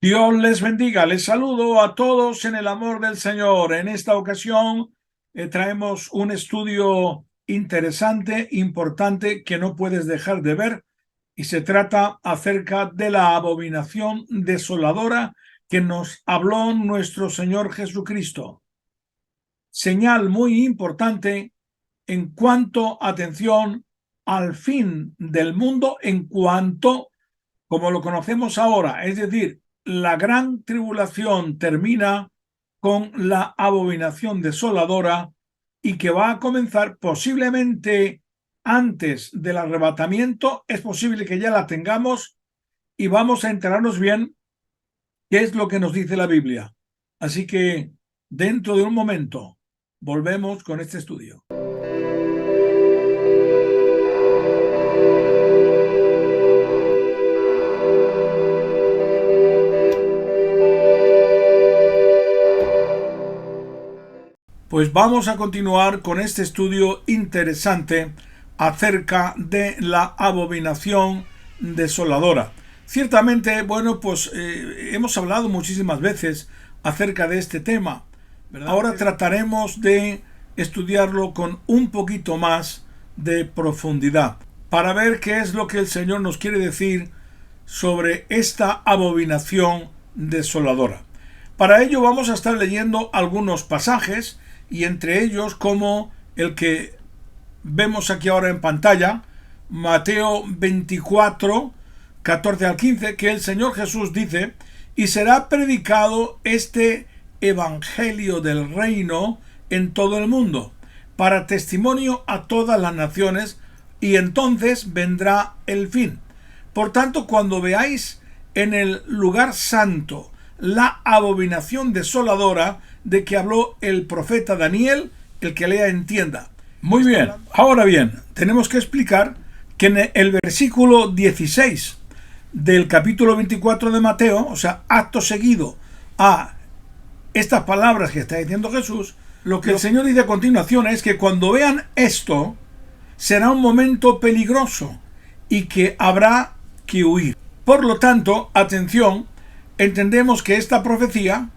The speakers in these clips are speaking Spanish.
Dios les bendiga. Les saludo a todos en el amor del Señor. En esta ocasión traemos un estudio interesante, importante, que no puedes dejar de ver, y se trata acerca de la abominación desoladora que nos habló nuestro Señor Jesucristo. Señal muy importante en cuanto, atención, al fin del mundo, en cuanto como lo conocemos ahora, es decir, la gran tribulación termina con la abominación desoladora y que va a comenzar posiblemente antes del arrebatamiento. Es posible que ya la tengamos y vamos a enterarnos bien qué es lo que nos dice la Biblia. Así que dentro de un momento volvemos con este estudio. Pues vamos a continuar con este estudio interesante acerca de la abominación desoladora. Ciertamente, hemos hablado muchísimas veces acerca de este tema, ¿verdad? Ahora trataremos de estudiarlo con un poquito más de profundidad para ver qué es lo que el Señor nos quiere decir sobre esta abominación desoladora. Para ello vamos a estar leyendo algunos pasajes, y entre ellos como el que vemos aquí ahora en pantalla, Mateo 24, 14 al 15, que el Señor Jesús dice: y será predicado este evangelio del reino en todo el mundo, para testimonio a todas las naciones, y entonces vendrá el fin. Por tanto, cuando veáis en el lugar santo la abominación desoladora de que habló el profeta Daniel, el que lea entienda. Muy bien, ahora bien, tenemos que explicar que en el versículo 16 del capítulo 24 de Mateo, o sea, acto seguido a estas palabras que está diciendo Jesús, lo que el Señor dice a continuación es que cuando vean esto, será un momento peligroso y que habrá que huir. Por lo tanto, atención, entendemos que esta profecía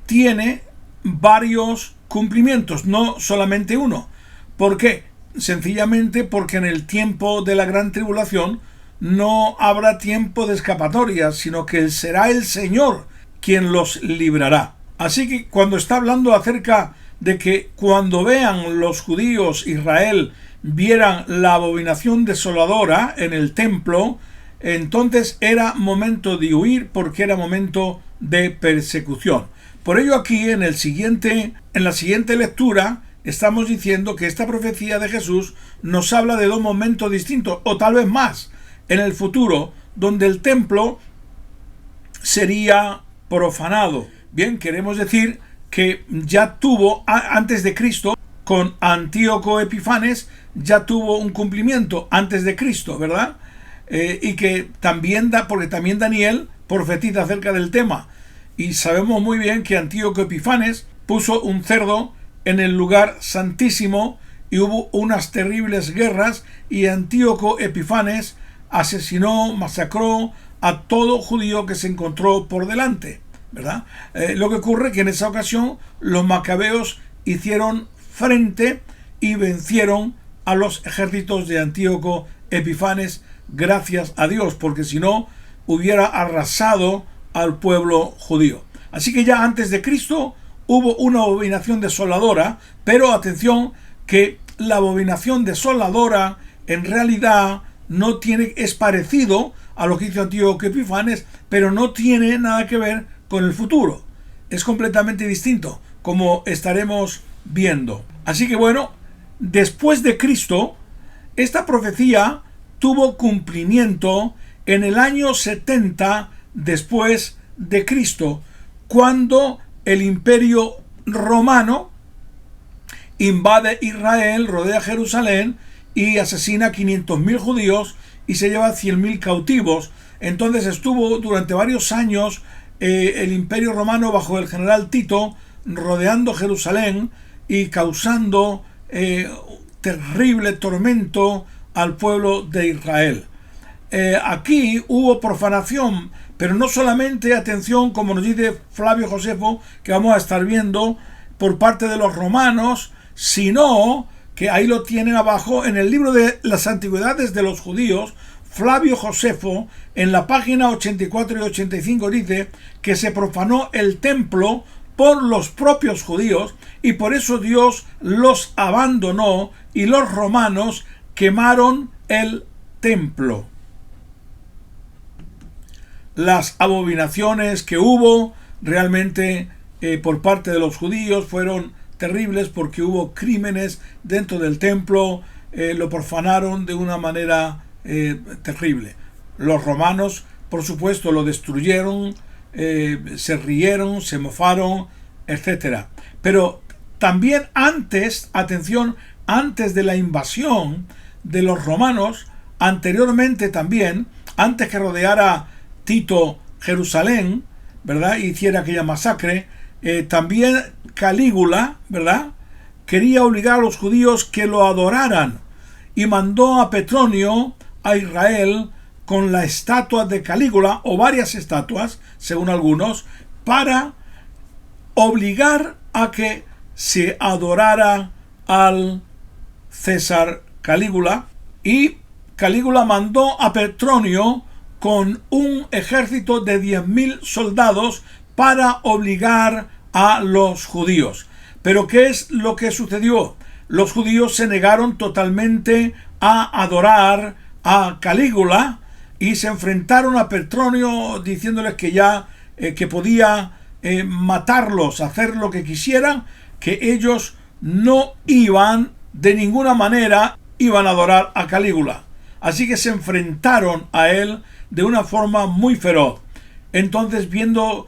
tiene varios cumplimientos, no solamente uno. ¿Por qué? Sencillamente porque en el tiempo de la gran tribulación no habrá tiempo de escapatoria, sino que será el Señor quien los librará. Así que cuando está hablando acerca de que cuando vean los judíos, Israel, vieran la abominación desoladora en el templo, entonces era momento de huir, porque era momento de persecución. Por ello aquí en la siguiente lectura estamos diciendo que esta profecía de Jesús nos habla de dos momentos distintos, o tal vez más, en el futuro, donde el templo sería profanado. Bien, queremos decir que ya tuvo, antes de Cristo, con Antíoco Epifanes, ya tuvo un cumplimiento antes de Cristo, ¿verdad? Y que también porque también Daniel profetiza acerca del tema. Y sabemos muy bien que Antíoco Epifanes puso un cerdo en el lugar santísimo y hubo unas terribles guerras, y Antíoco Epifanes asesinó, masacró a todo judío que se encontró por delante, ¿verdad? Lo que ocurre que en esa ocasión los macabeos hicieron frente y vencieron a los ejércitos de Antíoco Epifanes, gracias a Dios, porque si no hubiera arrasado al pueblo judío. Así que ya antes de Cristo hubo una abominación desoladora, pero atención que la abominación desoladora en realidad es parecido a lo que hizo Antíoco Epifanes, pero no tiene nada que ver con el futuro. Es completamente distinto, como estaremos viendo. Así que bueno, después de Cristo, esta profecía tuvo cumplimiento en el año 70 después de Cristo, cuando el Imperio Romano invade Israel, rodea Jerusalén y asesina a 500.000 judíos y se lleva 100.000 cautivos. Entonces estuvo durante varios años el Imperio Romano bajo el general Tito rodeando Jerusalén y causando terrible tormento al pueblo de Israel. Aquí hubo profanación, Pero no solamente, atención, como nos dice Flavio Josefo, que vamos a estar viendo por parte de los romanos, sino que ahí lo tienen abajo en el libro de las antigüedades de los judíos. Flavio Josefo, en la página 84 y 85, dice que se profanó el templo por los propios judíos y por eso Dios los abandonó y los romanos quemaron el templo. Las abominaciones que hubo realmente por parte de los judíos fueron terribles porque hubo crímenes dentro del templo, lo profanaron de una manera terrible. Los romanos, por supuesto, lo destruyeron, se rieron, se mofaron, etc. Pero también antes, atención, antes de la invasión de los romanos, anteriormente también, antes que rodeara Tito Jerusalén, ¿verdad?, y hiciera aquella masacre, también Calígula, ¿verdad?, quería obligar a los judíos que lo adoraran y mandó a Petronio a Israel con la estatua de Calígula o varias estatuas, según algunos, para obligar a que se adorara al César Calígula, y Calígula mandó a Petronio con un ejército de 10.000 soldados para obligar a los judíos. Pero ¿qué es lo que sucedió? Los judíos se negaron totalmente a adorar a Calígula y se enfrentaron a Petronio diciéndoles que ya que podía matarlos, hacer lo que quisieran, que ellos no iban de ninguna manera iban a adorar a Calígula. Así que se enfrentaron a él de una forma muy feroz. Entonces, viendo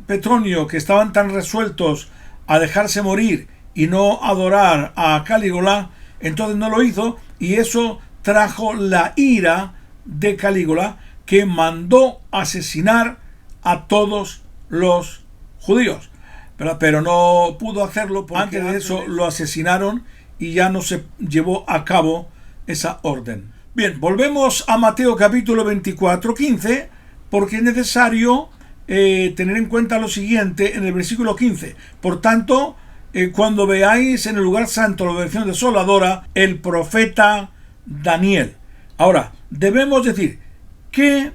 Petronio que estaban tan resueltos a dejarse morir y no adorar a Calígula, entonces no lo hizo, y eso trajo la ira de Calígula, que mandó asesinar a todos los judíos. Pero no pudo hacerlo porque antes de eso lo asesinaron y ya no se llevó a cabo esa orden. Bien, volvemos a Mateo capítulo 24, 15, porque es necesario tener en cuenta lo siguiente en el versículo 15. Por tanto, cuando veáis en el lugar santo la oración desoladora, el profeta Daniel. Ahora, debemos decir, ¿qué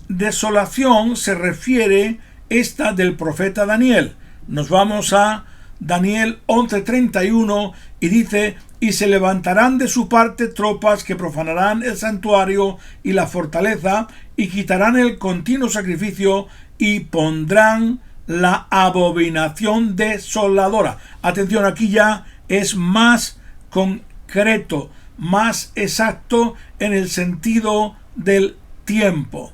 desolación se refiere esta del profeta Daniel? Nos vamos a Daniel 11:31 y dice: y se levantarán de su parte tropas que profanarán el santuario y la fortaleza y quitarán el continuo sacrificio y pondrán la abominación desoladora. Atención, aquí ya es más concreto, más exacto en el sentido del tiempo.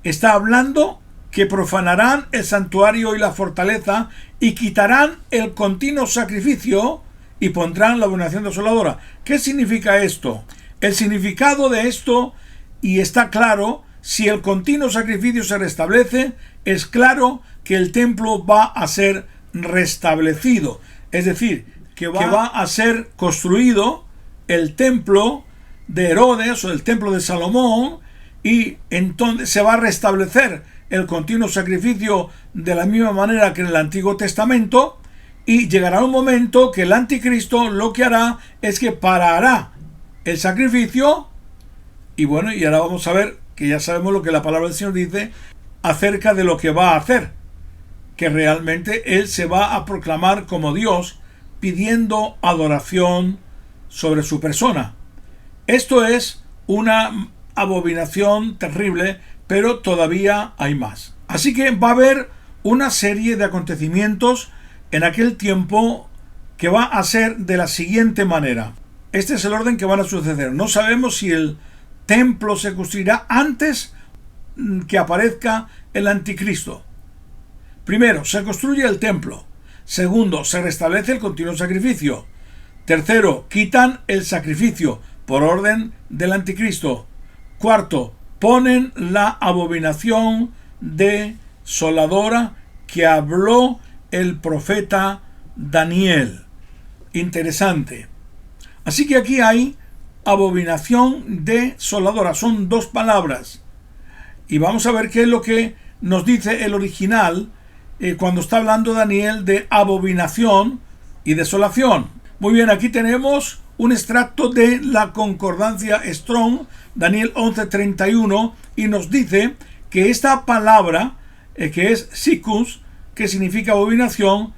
Está hablando que profanarán el santuario y la fortaleza y quitarán el continuo sacrificio y pondrán la abominación desoladora. ¿Qué significa esto? El significado de esto, y está claro, si el continuo sacrificio se restablece, es claro que el templo va a ser restablecido. Es decir, que va a ser construido el templo de Herodes o el templo de Salomón, y entonces se va a restablecer el continuo sacrificio de la misma manera que en el Antiguo Testamento, y llegará un momento que el anticristo lo que hará es que parará el sacrificio. Y bueno, y ahora vamos a ver que ya sabemos lo que la palabra del Señor dice acerca de lo que va a hacer, que realmente Él se va a proclamar como Dios, pidiendo adoración sobre su persona. Esto es una abominación terrible, pero todavía hay más. Así que va a haber una serie de acontecimientos en aquel tiempo que va a ser de la siguiente manera. Este es el orden que van a suceder. No sabemos si el templo se construirá antes que aparezca el anticristo. Primero, se construye el templo. Segundo, se restablece el continuo sacrificio. Tercero, quitan el sacrificio por orden del anticristo. Cuarto, ponen la abominación desoladora que habló el profeta Daniel. Interesante. Así que aquí hay abominación desoladora. Son dos palabras. Y vamos a ver qué es lo que nos dice el original cuando está hablando Daniel de abominación y desolación. Muy bien, aquí tenemos un extracto de la concordancia Strong, Daniel 11:31, y nos dice que esta palabra, que es sikus, que significa abominación,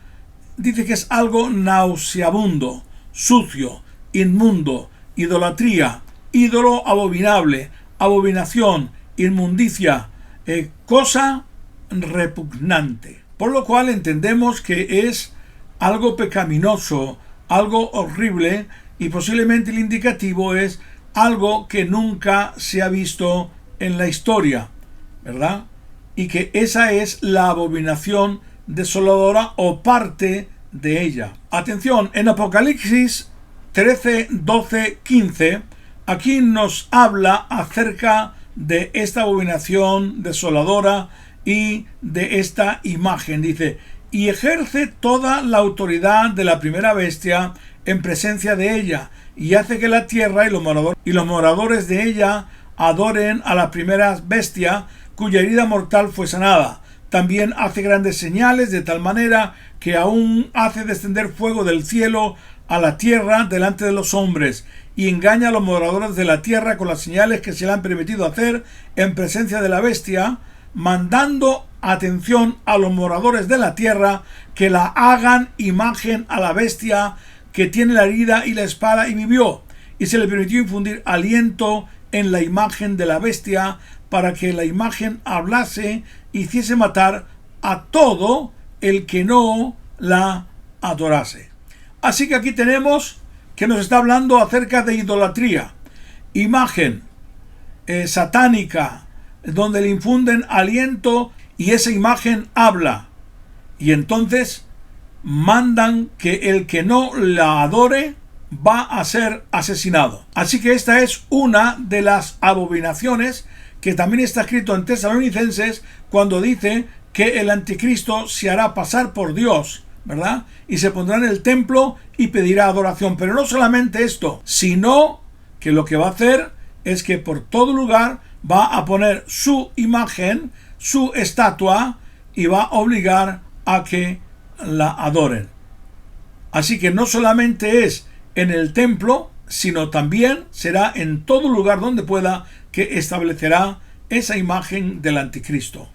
dice que es algo nauseabundo, sucio, inmundo, idolatría, ídolo abominable, abominación, inmundicia, cosa repugnante. Por lo cual entendemos que es algo pecaminoso, algo horrible, y posiblemente el indicativo es algo que nunca se ha visto en la historia, ¿verdad? Y que esa es la abominación desoladora o parte de ella. Atención, en Apocalipsis 13, 12, 15, aquí nos habla acerca de esta abominación desoladora y de esta imagen. Dice: y ejerce toda la autoridad de la primera bestia en presencia de ella, y hace que la tierra y los moradores de ella adoren a la primera bestia, cuya herida mortal fue sanada. También hace grandes señales, de tal manera que aún hace descender fuego del cielo a la tierra delante de los hombres, y engaña a los moradores de la tierra con las señales que se le han permitido hacer en presencia de la bestia, mandando atención a los moradores de la tierra que la hagan imagen a la bestia que tiene la herida y la espada y vivió, y se le permitió infundir aliento en la imagen de la bestia para que la imagen hablase y hiciese matar a todo el que no la adorase. Así que aquí tenemos que nos está hablando acerca de idolatría, imagen satánica, donde le infunden aliento y esa imagen habla, y entonces mandan que el que no la adore va a ser asesinado. Así que esta es una de las abominaciones que también está escrito en Tesalonicenses, cuando dice que el anticristo se hará pasar por Dios, ¿verdad? Y se pondrá en el templo y pedirá adoración. Pero no solamente esto, sino que lo que va a hacer es que por todo lugar va a poner su imagen, su estatua, y va a obligar a que la adoren. Así que no solamente es en el templo, sino también será en todo lugar donde pueda, que establecerá esa imagen del anticristo.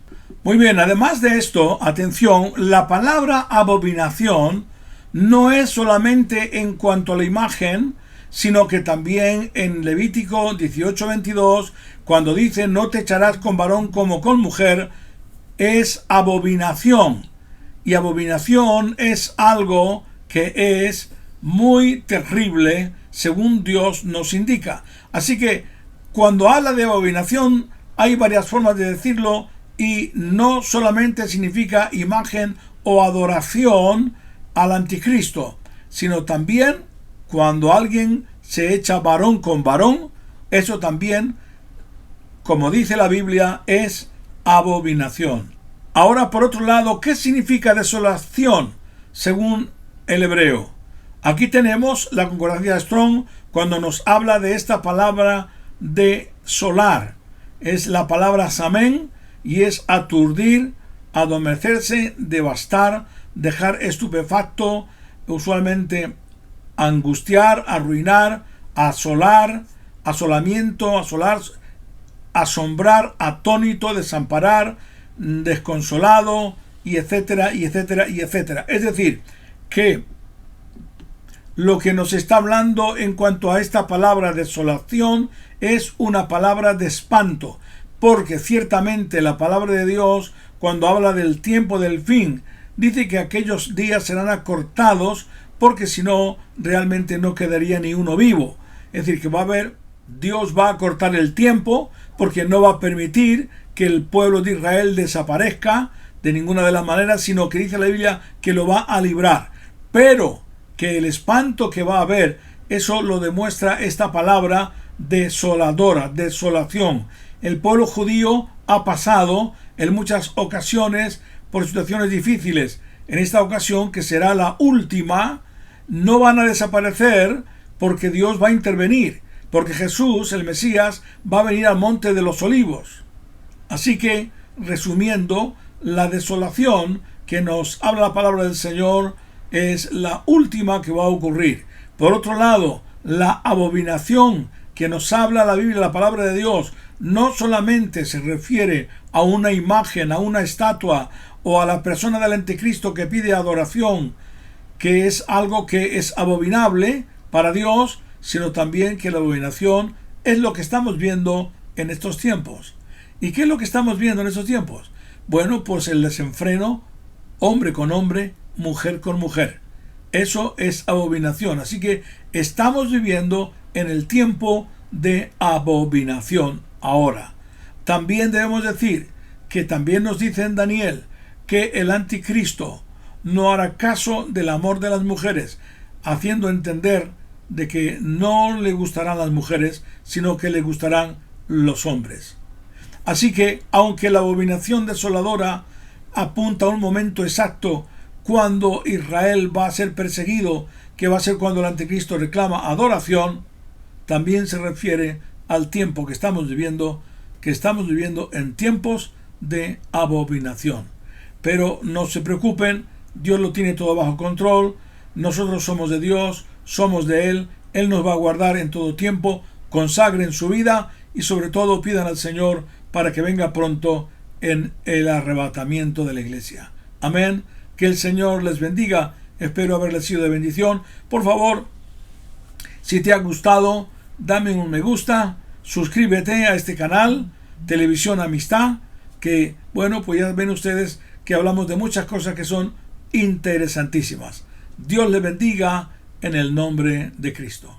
Muy bien, además de esto, atención, la palabra abominación no es solamente en cuanto a la imagen, sino que también en Levítico 18:22, cuando dice: no te echarás con varón como con mujer, es abominación. Y abominación es algo que es muy terrible, según Dios nos indica. Así que cuando habla de abominación hay varias formas de decirlo, y no solamente significa imagen o adoración al anticristo, sino también cuando alguien se echa varón con varón, eso también, como dice la Biblia, es abominación. Ahora, por otro lado, ¿qué significa desolación según el hebreo? Aquí tenemos la concordancia Strong cuando nos habla de esta palabra de solar. Es la palabra samen y es aturdir, adormecerse, devastar, dejar estupefacto, usualmente angustiar, arruinar, asolar, asolamiento, asolar, asombrar, atónito, desamparar, desconsolado, y etcétera, y etcétera, y etcétera. Es decir, que lo que nos está hablando en cuanto a esta palabra desolación es una palabra de espanto, porque ciertamente la palabra de Dios, cuando habla del tiempo del fin, dice que aquellos días serán acortados, porque si no, realmente no quedaría ni uno vivo. Es decir, que Dios va a cortar el tiempo, porque no va a permitir que el pueblo de Israel desaparezca de ninguna de las maneras, sino que dice la Biblia que lo va a librar. Pero que el espanto que va a haber, eso lo demuestra esta palabra desoladora, desolación. El pueblo judío ha pasado en muchas ocasiones por situaciones difíciles. En esta ocasión, que será la última, no van a desaparecer, porque Dios va a intervenir, porque Jesús, el Mesías, va a venir al monte de los Olivos. Así que, resumiendo, la desolación que nos habla la palabra del Señor es la última que va a ocurrir. Por otro lado, la abominación que nos habla la Biblia, la palabra de Dios, no solamente se refiere a una imagen, a una estatua o a la persona del anticristo que pide adoración, que es algo que es abominable para Dios, sino también que la abominación es lo que estamos viendo en estos tiempos. ¿Y qué es lo que estamos viendo en estos tiempos? Bueno, pues el desenfreno, hombre con hombre, mujer con mujer. Eso es abominación. Así que estamos viviendo en el tiempo de abominación ahora. También debemos decir que también nos dice en Daniel que el anticristo no hará caso del amor de las mujeres, haciendo entender de que no le gustarán las mujeres, sino que le gustarán los hombres. Así que, aunque la abominación desoladora apunta a un momento exacto cuando Israel va a ser perseguido, que va a ser cuando el anticristo reclama adoración, también se refiere al tiempo que estamos viviendo en tiempos de abominación. Pero no se preocupen, Dios lo tiene todo bajo control, nosotros somos de Dios, somos de Él, Él nos va a guardar en todo tiempo. Consagren su vida y sobre todo pidan al Señor para que venga pronto en el arrebatamiento de la iglesia. Amén. Que el Señor les bendiga. Espero haberles sido de bendición. Por favor, si te ha gustado, dame un me gusta, suscríbete a este canal, Televisión Amistad, que bueno, pues ya ven ustedes que hablamos de muchas cosas que son interesantísimas. Dios les bendiga en el nombre de Cristo.